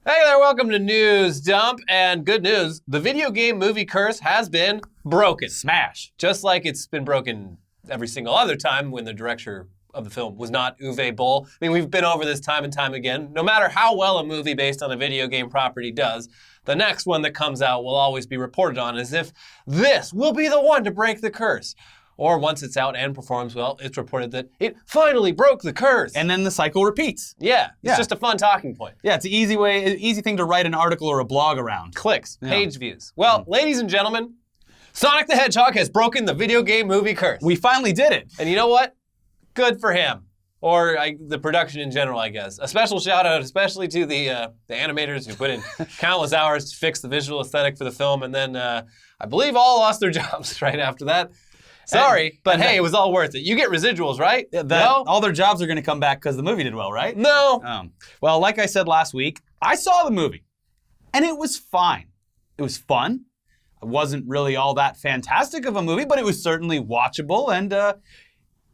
Hey there, welcome to News Dump, and good news, the video game movie curse has been broken. Smash. Just like it's been broken every single other time when the director of the film was not Uwe Boll. I mean, we've been over this time and time again. No matter how well a movie based on a video game property does, the next one that comes out will always be reported on as if this will be the one to break the curse. Or once it's out and performs well, it's reported that it finally broke the curse. And then the cycle repeats. Yeah, it's just a fun talking point. Yeah, it's an easy thing to write an article or a blog around. Clicks, page views. Well, ladies and gentlemen, Sonic the Hedgehog has broken the video game movie curse. We finally did it. And you know what? Good for him. Or the production in general, I guess. A special shout out, especially to the animators who put in countless hours to fix the visual aesthetic for the film, and then I believe all lost their jobs right after that. Sorry, but hey, it was all worth it. You get residuals, right? No? All their jobs are going to come back because the movie did well, right? No. Well, like I said last week, I saw the movie, and it was fine. It was fun. It wasn't really all that fantastic of a movie, but it was certainly watchable, and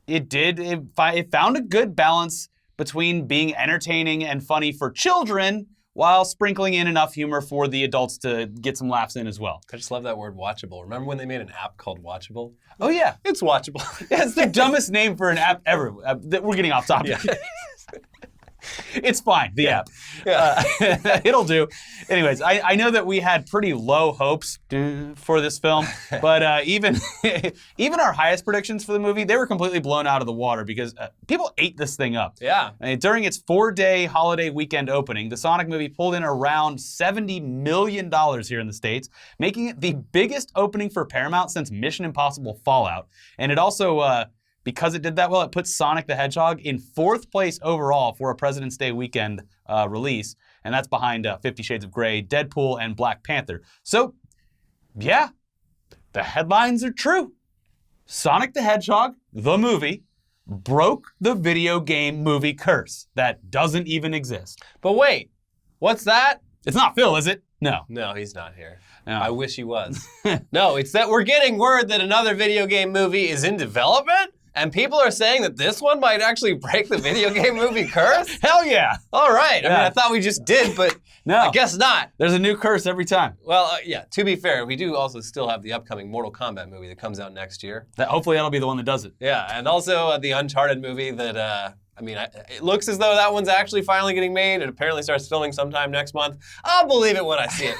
it found a good balance between being entertaining and funny for children while sprinkling in enough humor for the adults to get some laughs in as well. I just love that word, watchable. Remember when they made an app called Watchable? Oh, yeah. It's watchable. Yeah, it's the dumbest name for an app ever. We're getting off topic. Yeah. It's fine, the app. Yeah. It'll do. Anyways, I know that we had pretty low hopes for this film, but even our highest predictions for the movie, they were completely blown out of the water because people ate this thing up. Yeah. During its 4-day holiday weekend opening, the Sonic movie pulled in around $70 million here in the States, making it the biggest opening for Paramount since Mission Impossible Fallout. And it also... because it did that well, it put Sonic the Hedgehog in 4th place overall for a President's Day weekend release, and that's behind 50 Shades of Grey, Deadpool, and Black Panther. So, yeah, the headlines are true. Sonic the Hedgehog, the movie, broke the video game movie curse that doesn't even exist. But wait, what's that? It's not Phil, is it? No. No, he's not here. No. I wish he was. No, it's that we're getting word that another video game movie is in development? And people are saying that this one might actually break the video game movie curse? Hell yeah! All right. I mean, I thought we just did, but no. I guess not. There's a new curse every time. Well, yeah, to be fair, we do also still have the upcoming Mortal Kombat movie that comes out next year. Hopefully that'll be the one that does it. Yeah, and also the Uncharted movie that, it looks as though that one's actually finally getting made. It apparently starts filming sometime next month. I'll believe it when I see it.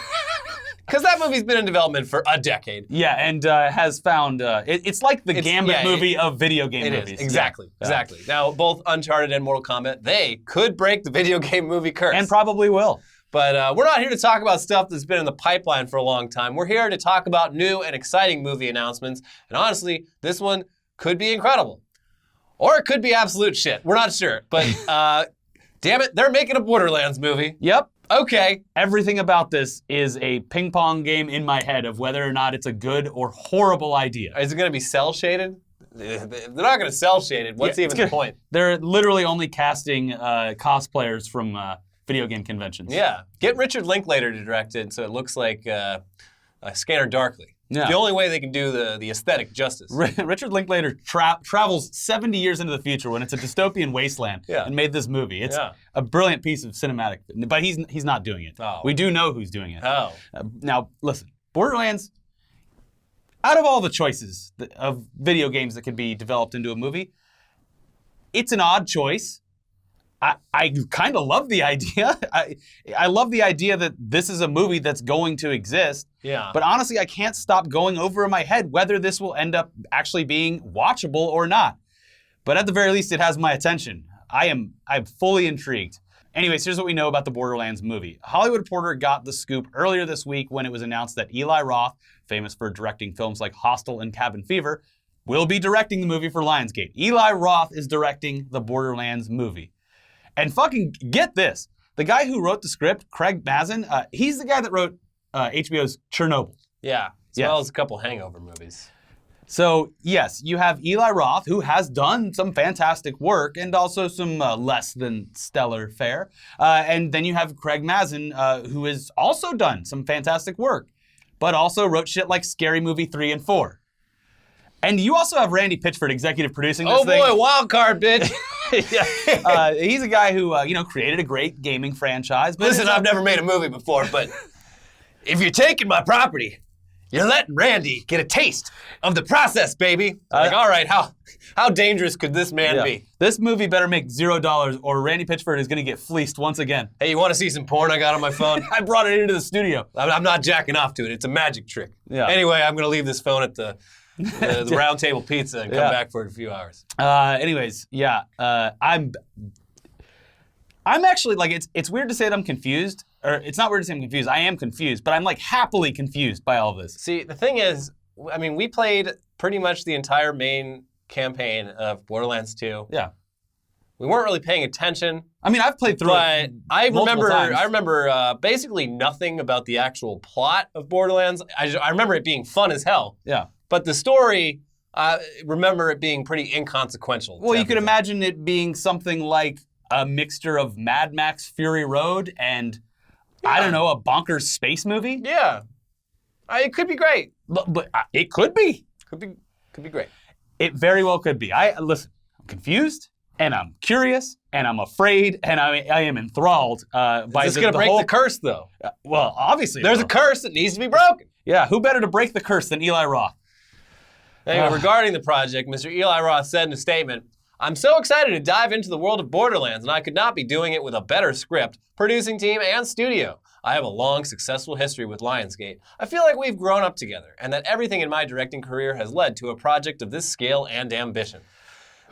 Because that movie's been in development for a decade. Yeah, and has found, it's like the Gambit movie of video game movies. Exactly. Now, both Uncharted and Mortal Kombat, they could break the video game movie curse. And probably will. But we're not here to talk about stuff that's been in the pipeline for a long time. We're here to talk about new and exciting movie announcements. And honestly, this one could be incredible. Or it could be absolute shit. We're not sure. But damn it, they're making a Borderlands movie. Yep. Okay. Everything about this is a ping pong game in my head of whether or not it's a good or horrible idea. Is it going to be cell shaded? They're not going to cell shaded. What's even the point? They're literally only casting cosplayers from video game conventions. Yeah. Get Richard Linklater to direct it so it looks like Scanner Darkly. Yeah. The only way they can do the aesthetic justice. Richard Linklater travels 70 years into the future when it's a dystopian wasteland and made this movie. It's a brilliant piece of cinematic, but he's not doing it. Oh. We do know who's doing it. Oh. Now, listen, Borderlands, out of all the choices of video games that could be developed into a movie, it's an odd choice. I kind of love the idea. I love the idea that this is a movie that's going to exist. Yeah. But honestly, I can't stop going over in my head whether this will end up actually being watchable or not. But at the very least, it has my attention. I'm fully intrigued. Anyways, here's what we know about the Borderlands movie. Hollywood Reporter got the scoop earlier this week when it was announced that Eli Roth, famous for directing films like Hostel and Cabin Fever, will be directing the movie for Lionsgate. Eli Roth is directing the Borderlands movie. And fucking get this. The guy who wrote the script, Craig Mazin, he's the guy that wrote HBO's Chernobyl. Yeah, as well as a couple Hangover movies. So, yes, you have Eli Roth, who has done some fantastic work and also some less than stellar fare. And then you have Craig Mazin, who has also done some fantastic work, but also wrote shit like Scary Movie 3 and 4. And you also have Randy Pitchford executive producing this thing. Oh boy, wild card, bitch. He's a guy who, created a great gaming franchise. But Listen, I've never made a movie before, but if you're taking my property, you're letting Randy get a taste of the process, baby. Like, all right, how dangerous could this man be? This movie better make $0 or Randy Pitchford is going to get fleeced once again. Hey, you want to see some porn I got on my phone? I brought it into the studio. I'm not jacking off to it. It's a magic trick. Yeah. Anyway, I'm going to leave this phone at the Round Table Pizza and come back for it in a few hours. I'm actually, like, it's weird to say that I'm confused. Or it's not weird to say I'm confused. I am confused, but I'm, like, happily confused by all of this. See, the thing is, I mean, we played pretty much the entire main campaign of Borderlands 2. Yeah. We weren't really paying attention. I mean, I've played through it I multiple times. remember basically nothing about the actual plot of Borderlands. I remember it being fun as hell. Yeah. But the story, I remember it being pretty inconsequential. Well, you could imagine it being something like a mixture of Mad Max Fury Road and, I don't know, a bonkers space movie? Yeah. It could be great. But it could be. Could be great. It very well could be. Listen, I'm confused, and I'm curious, and I'm afraid, and I am enthralled by Is this going to break the curse, though? Well, obviously. There's a curse that needs to be broken. Yeah, who better to break the curse than Eli Roth? Anyway, regarding the project, Mr. Eli Roth said in a statement, "I'm so excited to dive into the world of Borderlands, and I could not be doing it with a better script, producing team, and studio. I have a long, successful history with Lionsgate. I feel like we've grown up together, and that everything in my directing career has led to a project of this scale and ambition."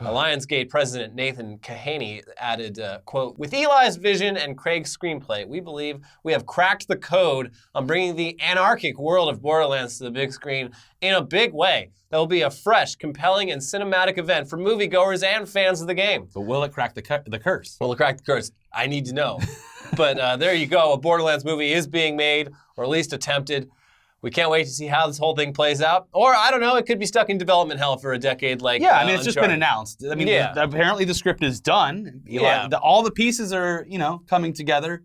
Lionsgate president Nathan Kahaney added, quote, "With Eli's vision and Craig's screenplay, we believe we have cracked the code on bringing the anarchic world of Borderlands to the big screen in a big way. That will be a fresh, compelling, and cinematic event for moviegoers and fans of the game." But will it crack the curse? Will it crack the curse? I need to know. But there you go. A Borderlands movie is being made, or at least attempted. We can't wait to see how this whole thing plays out. Or, I don't know, it could be stuck in development hell for a decade like Yeah, I mean, it's just been Uncharted. announced. I mean, apparently the script is done. All the pieces are, coming together.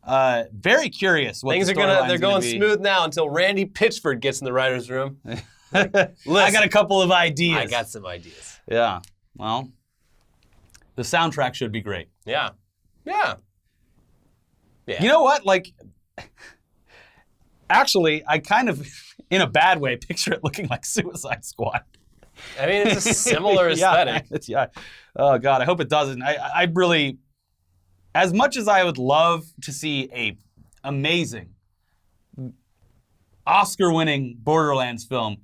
Very curious what Things the they're going be. smooth now until Randy Pitchford gets in the writer's room. I got a couple of ideas. I got some ideas. Yeah, well, the soundtrack should be great. Yeah. You know what? Like, actually, I kind of, in a bad way, picture it looking like Suicide Squad. I mean, it's a similar aesthetic. Oh, God, I hope it doesn't. I really, as much as I would love to see a amazing, Oscar-winning Borderlands film,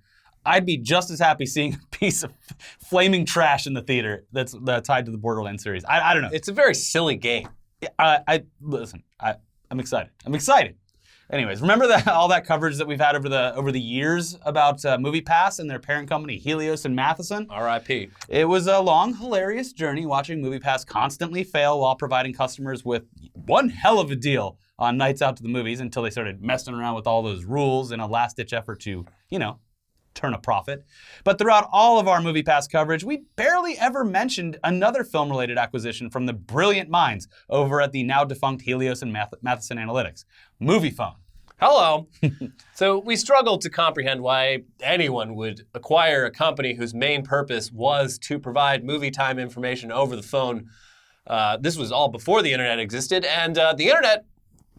I'd be just as happy seeing a piece of flaming trash in the theater that's tied to the Borderlands series. I don't know. It's a very silly game. Listen, I'm excited. Anyways, remember all that coverage that we've had over the years about MoviePass and their parent company, Helios and Matheson? R.I.P. It was a long, hilarious journey watching MoviePass constantly fail while providing customers with one hell of a deal on nights out to the movies until they started messing around with all those rules in a last-ditch effort to, turn a profit. But throughout all of our MoviePass coverage, we barely ever mentioned another film-related acquisition from the brilliant minds over at the now-defunct Helios and Matheson Analytics, MoviePhone. Hello. So we struggled to comprehend why anyone would acquire a company whose main purpose was to provide movie time information over the phone. This was all before the internet existed, and the internet,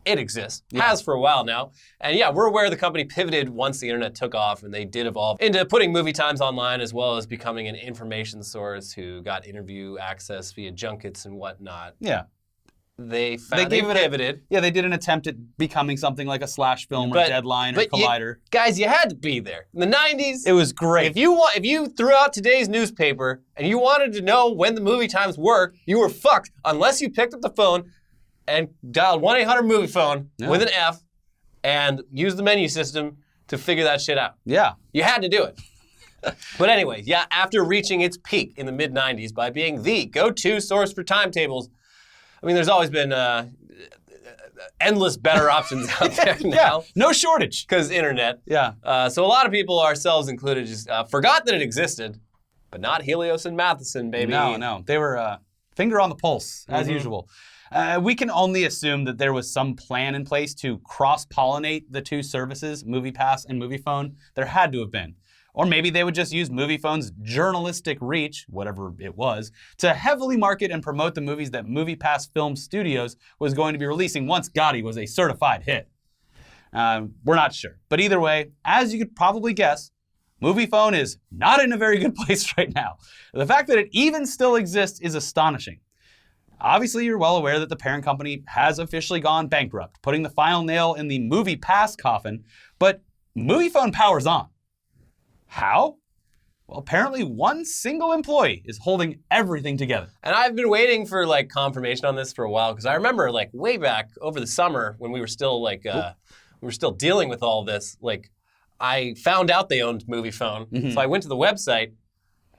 it exists, has for a while now. And yeah, we're aware the company pivoted once the internet took off, and they did evolve into putting movie times online as well as becoming an information source who got interview access via junkets and whatnot. Yeah. They pivoted. They did an attempt at becoming something like a Slash Film or Deadline or Collider. Guys, you had to be there. In the 90s, it was great. If you threw out today's newspaper and you wanted to know when the movie times were, you were fucked unless you picked up the phone and dialed 1-800-MoviePhone with an F and used the menu system to figure that shit out. Yeah. You had to do it. But anyway, after reaching its peak in the mid-90s by being the go-to source for timetables, I mean, there's always been endless better options out there now. No shortage. Because internet. Yeah. So a lot of people, ourselves included, just forgot that it existed, but not Helios and Matheson, baby. No. They were finger on the pulse, as usual. We can only assume that there was some plan in place to cross-pollinate the two services, MoviePass and MoviePhone. There had to have been. Or maybe they would just use MoviePhone's journalistic reach, whatever it was, to heavily market and promote the movies that MoviePass Film Studios was going to be releasing once Gotti was a certified hit. We're not sure. But either way, as you could probably guess, MoviePhone is not in a very good place right now. The fact that it even still exists is astonishing. Obviously, you're well aware that the parent company has officially gone bankrupt, putting the final nail in the MoviePass coffin, but MoviePhone powers on. How? Well, apparently one single employee is holding everything together. And I've been waiting for like confirmation on this for a while because I remember like way back over the summer when we were still like we were still dealing with all this. Like I found out they owned MoviePhone, so I went to the website,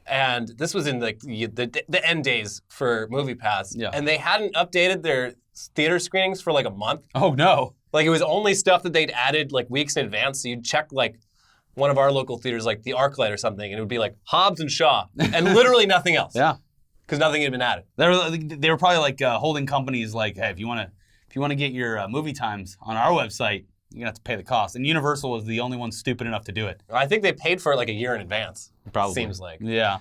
and this was in like the end days for MoviePass, and they hadn't updated their theater screenings for like a month. Oh no! Like it was only stuff that they'd added like weeks in advance. So you'd check like one of our local theaters, like the ArcLight or something, and it would be like Hobbs and Shaw, and literally nothing else. Yeah, because nothing had been added. They were probably like holding companies like, hey, if you want to get your movie times on our website, you're gonna have to pay the cost. And Universal was the only one stupid enough to do it. I think they paid for it like a year in advance. Probably seems like. Yeah.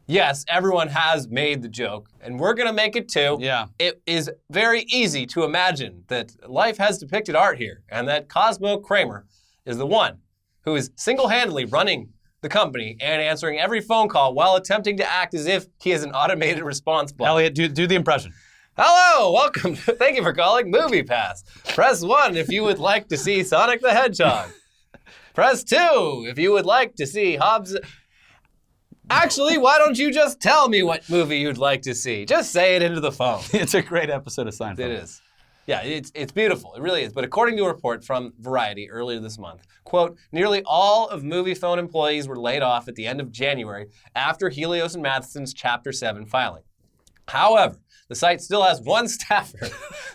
Yes, everyone has made the joke, and we're gonna make it too. Yeah. It is very easy to imagine that life has depicted art here, and that Cosmo Kramer is the one who is single-handedly running the company and answering every phone call while attempting to act as if he is an automated response bot. Elliot, do the impression. Hello, welcome. Thank you for calling MoviePass. Press 1 if you would like to see Sonic the Hedgehog. Press 2 if you would like to see Hobbs. Actually, why don't you just tell me what movie you'd like to see? Just say it into the phone. It's a great episode of Seinfeld. It is. Yeah, it's beautiful. It really is. But according to a report from Variety earlier this month, quote, nearly all of MoviePhone employees were laid off at the end of January after Helios and Matheson's Chapter 7 filing. However, the site still has one staffer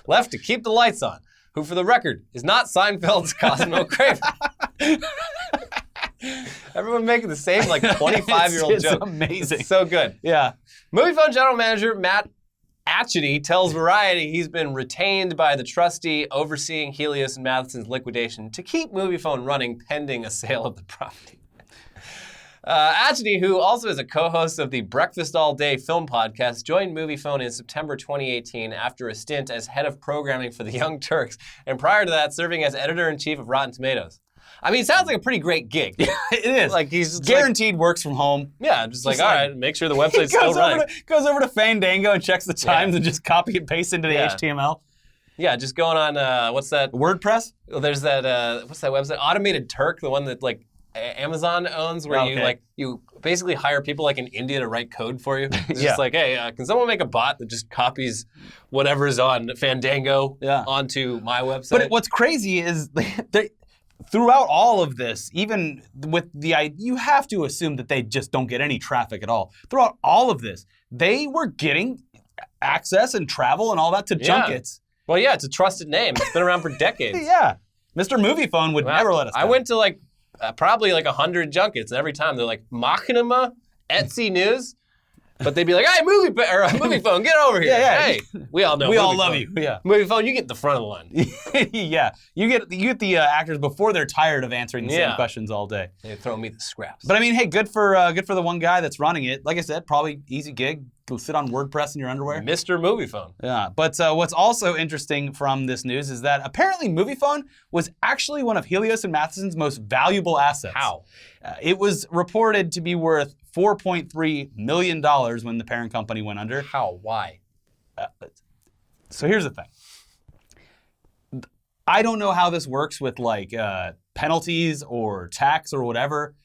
left to keep the lights on, who, for the record, is not Seinfeld's Cosmo Kramer. Everyone making the same, like, 25-year-old joke. It's amazing. It's so good. Yeah. MoviePhone general manager Matt Atchity tells Variety he's been retained by the trustee overseeing Helios and Matheson's liquidation to keep MoviePhone running pending a sale of the property. Atchity, who also is a co-host of the Breakfast All Day film podcast, joined MoviePhone in September 2018 after a stint as head of programming for the Young Turks, and prior to that, serving as editor-in-chief of Rotten Tomatoes. I mean, it sounds like a pretty great gig. It is. Like he's guaranteed works from home. Yeah, just like, all right, make sure the website's still running. Goes over to Fandango and checks the times and just copy and paste into the HTML. Yeah, just going on, what's that? WordPress? Well, there's that, what's that website? Automated Turk, the one that like Amazon owns, where you basically hire people like in India to write code for you. It's just like, hey, can someone make a bot that just copies whatever's on Fandango onto my website? But what's crazy is throughout all of this, even with you have to assume that they just don't get any traffic at all. Throughout all of this, they were getting access and travel and all that to junkets. Well, yeah, it's a trusted name. It's been around for decades. Yeah. Mr. MoviePhone would never let us down. I went to like probably like 100 junkets, and every time they're like, Machinima, Etsy News. But they'd be like, hey, MoviePhone, get over here. Yeah. Hey, we all know we all MoviePhone. love you. Yeah. MoviePhone, you get the front of the line. Yeah. You get the actors before they're tired of answering the same questions all day. They throw me the scraps. But I mean, hey, good for the one guy that's running it. Like I said, probably easy gig. Go sit on WordPress in your underwear. Mr. MoviePhone. Yeah. But what's also interesting from this news is that apparently MoviePhone was actually one of Helios and Matheson's most valuable assets. How? It was reported to be worth $4.3 million when the parent company went under. How? Why? So here's the thing. I don't know how this works with like penalties or tax or whatever,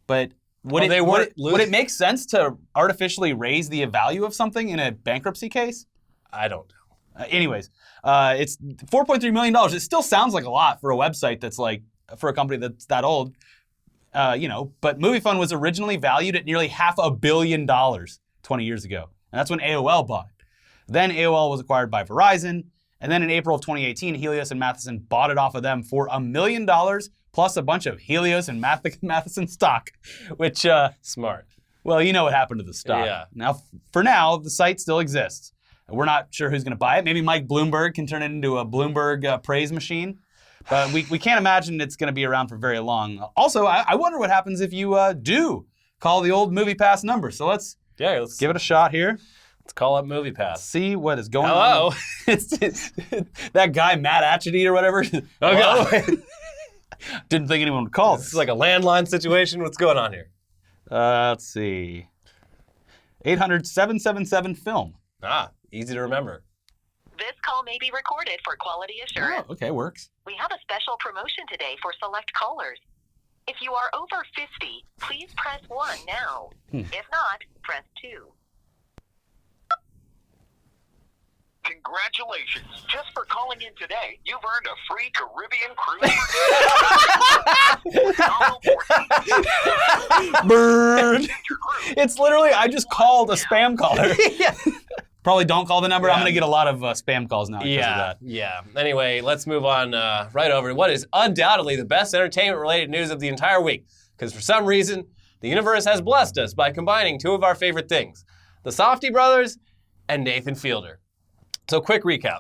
but would it make sense to artificially raise the value of something in a bankruptcy case? I don't know. Anyways, it's $4.3 million. It still sounds like a lot for a website that's like, for a company that's that old. But MoviePhone was originally valued at nearly $500 million 20 years ago. And that's when AOL bought it. Then AOL was acquired by Verizon. And then in April of 2018, Helios and Matheson bought it off of them for $1 million plus a bunch of Helios and Matheson stock, which... Smart. Well, you know what happened to the stock. Yeah. Now, for now, the site still exists. We're not sure who's going to buy it. Maybe Mike Bloomberg can turn it into a Bloomberg praise machine. But we can't imagine it's going to be around for very long. Also, I wonder what happens if you do call the old MoviePass number. So let's give it a shot here. Let's call up MoviePass. See what is going Hello. on. It's that guy, Matt Atchity or whatever. Oh, God. Didn't think anyone would call This is like a landline situation. What's going on here? Let's see. 800-777-FILM. Ah, easy to remember. This call may be recorded for quality assurance. Oh, okay, works. We have a special promotion today for select callers. If you are over 50, please press 1 now. If not, press 2. Congratulations. Just for calling in today, you've earned a free Caribbean cruise. Bird. It's literally, I just called a spam caller. Yeah. Probably don't call the number. Yeah. I'm going to get a lot of spam calls now because of that. Yeah. Anyway, let's move on right over to what is undoubtedly the best entertainment-related news of the entire week. Because for some reason, the universe has blessed us by combining two of our favorite things, the Safdie brothers and Nathan Fielder. So quick recap.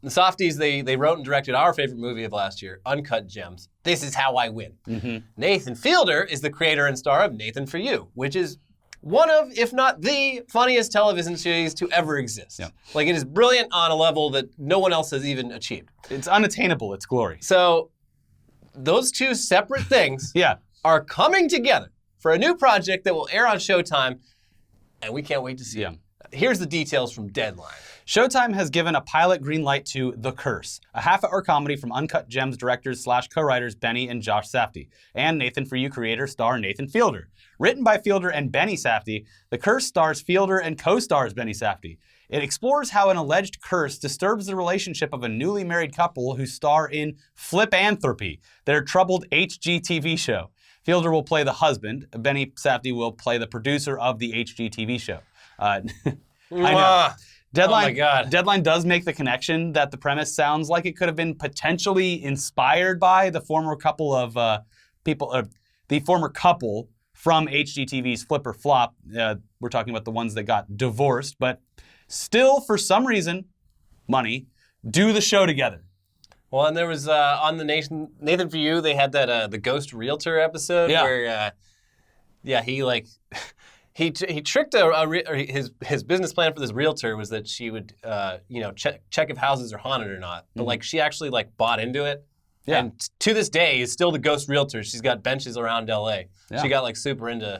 The Safdies, they wrote and directed our favorite movie of last year, Uncut Gems. This is how I win. Mm-hmm. Nathan Fielder is the creator and star of Nathan For You, which is one of, if not the funniest television series to ever exist. Yeah. Like, it is brilliant on a level that no one else has even achieved. It's unattainable. It's glory. So those two separate things Yeah. are coming together for a new project that will air on Showtime, and we can't wait to see it. Here's the details from Deadline. Showtime has given a pilot green light to The Curse, a half-hour comedy from Uncut Gems directors / co-writers Benny and Josh Safdie, and Nathan For You creator star Nathan Fielder. Written by Fielder and Benny Safdie, The Curse stars Fielder and co-stars Benny Safdie. It explores how an alleged curse disturbs the relationship of a newly married couple who star in Flipanthropy, their troubled HGTV show. Fielder will play the husband. Benny Safdie will play the producer of the HGTV show. I know. Deadline, oh my God. Deadline does make the connection that the premise sounds like it could have been potentially inspired by the former couple of the former couple from HGTV's Flip or Flop. We're talking about the ones that got divorced, but still, for some reason, money, do the show together. Well, and there was on the Nathan For You, they had that the Ghost Realtor episode where, he like. He tricked his business plan for this realtor was that she would check if houses are haunted or not. But like she actually like bought into it. Yeah. And to this day is still the ghost realtor. She's got benches around LA. Yeah. She got like super into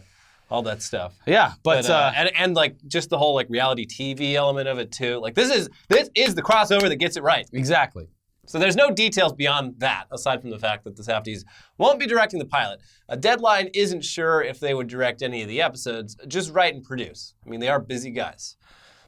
all that stuff. Yeah, but and like just the whole like reality TV element of it too. Like this is the crossover that gets it right. Exactly. So there's no details beyond that, aside from the fact that the Safdies won't be directing the pilot. A Deadline isn't sure if they would direct any of the episodes, just write and produce. I mean, they are busy guys.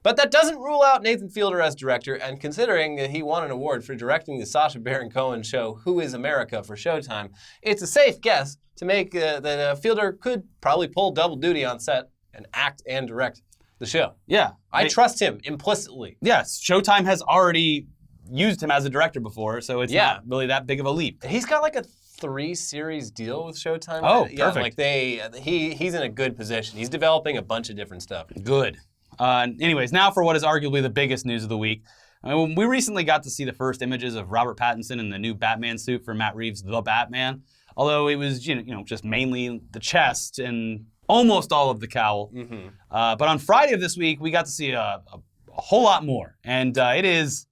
But that doesn't rule out Nathan Fielder as director, and considering that he won an award for directing the Sacha Baron Cohen show Who is America for Showtime, it's a safe guess to make that Fielder could probably pull double duty on set and act and direct the show. Yeah. I trust him implicitly. Yes, Showtime has already used him as a director before, so it's not really that big of a leap. He's got like a 3-series deal with Showtime. Oh, yeah, perfect. Like he's in a good position. He's developing a bunch of different stuff. Good. Anyways, now for what is arguably the biggest news of the week. We recently got to see the first images of Robert Pattinson in the new Batman suit for Matt Reeves' The Batman, although it was just mainly the chest and almost all of the cowl. Mm-hmm. But on Friday of this week, we got to see a whole lot more, and it is...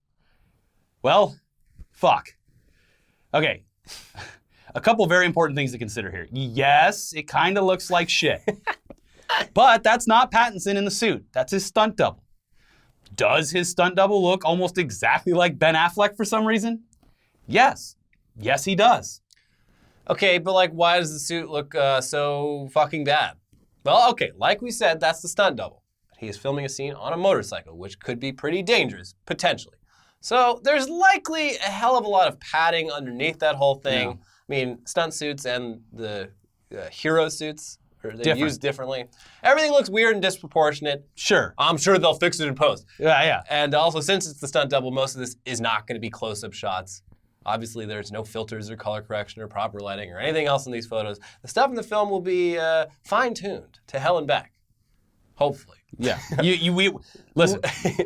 Well, fuck. Okay. A couple very important things to consider here. Yes, it kind of looks like shit. But that's not Pattinson in the suit. That's his stunt double. Does his stunt double look almost exactly like Ben Affleck for some reason? Yes. Yes, he does. Okay, but like, why does the suit look so fucking bad? Well, okay, like we said, that's the stunt double. He is filming a scene on a motorcycle, which could be pretty dangerous, potentially. So there's likely a hell of a lot of padding underneath that whole thing. Yeah. I mean, stunt suits and the hero suits, they're used differently. Everything looks weird and disproportionate. Sure. I'm sure they'll fix it in post. Yeah. And also, since it's the stunt double, most of this is not going to be close-up shots. Obviously, there's no filters or color correction or proper lighting or anything else in these photos. The stuff in the film will be fine-tuned to hell and back. Hopefully. Yeah. Listen,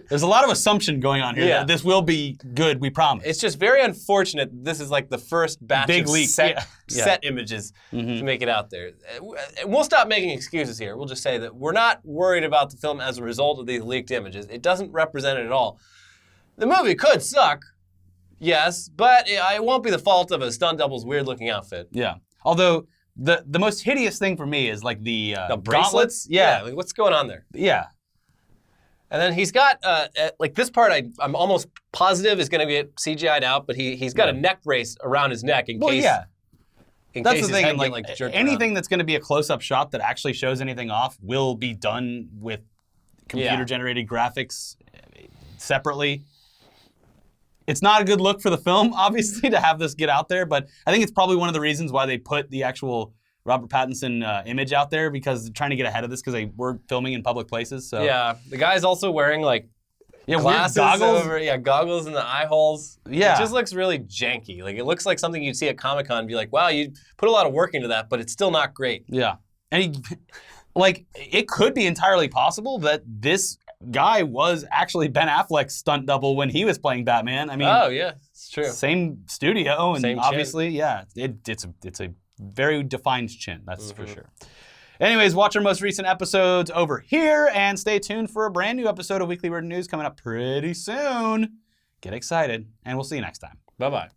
there's a lot of assumption going on here. Yeah. That this will be good, we promise. It's just very unfortunate this is like the first batch Big of leak. set images to make it out there. We'll stop making excuses here. We'll just say that we're not worried about the film as a result of these leaked images. It doesn't represent it at all. The movie could suck, yes, but it won't be the fault of a stunt double's weird-looking outfit. Yeah. Although, the most hideous thing for me is like the bracelets? gauntlets. Yeah. Like, what's going on there? Yeah. And then he's got, like this part I'm almost positive is going to get CGI'd out, but he's got a neck brace around his neck in case. In That's case the his thing. head Like, get, jerked anything around. that's going to be a close-up shot that actually shows anything off will be done with computer-generated graphics separately. It's not a good look for the film, obviously, to have this get out there, but I think it's probably one of the reasons why they put the actual Robert Pattinson image out there, because they're trying to get ahead of this because they were filming in public places. So Yeah, the guy's also wearing like glasses weird goggles. goggles in the eye holes. Yeah. It just looks really janky. Like it looks like something you'd see at Comic-Con and be like, wow, you put a lot of work into that, but it's still not great. Yeah. And it could be entirely possible that this guy was actually Ben Affleck's stunt double when he was playing Batman. I mean, Oh yeah, it's true. same studio, and Same chin. obviously, yeah, it's a very defined chin, that's for sure. Anyways, watch our most recent episodes over here, and stay tuned for a brand new episode of Weekly Word News coming up pretty soon. Get excited, and we'll see you next time. Bye-bye.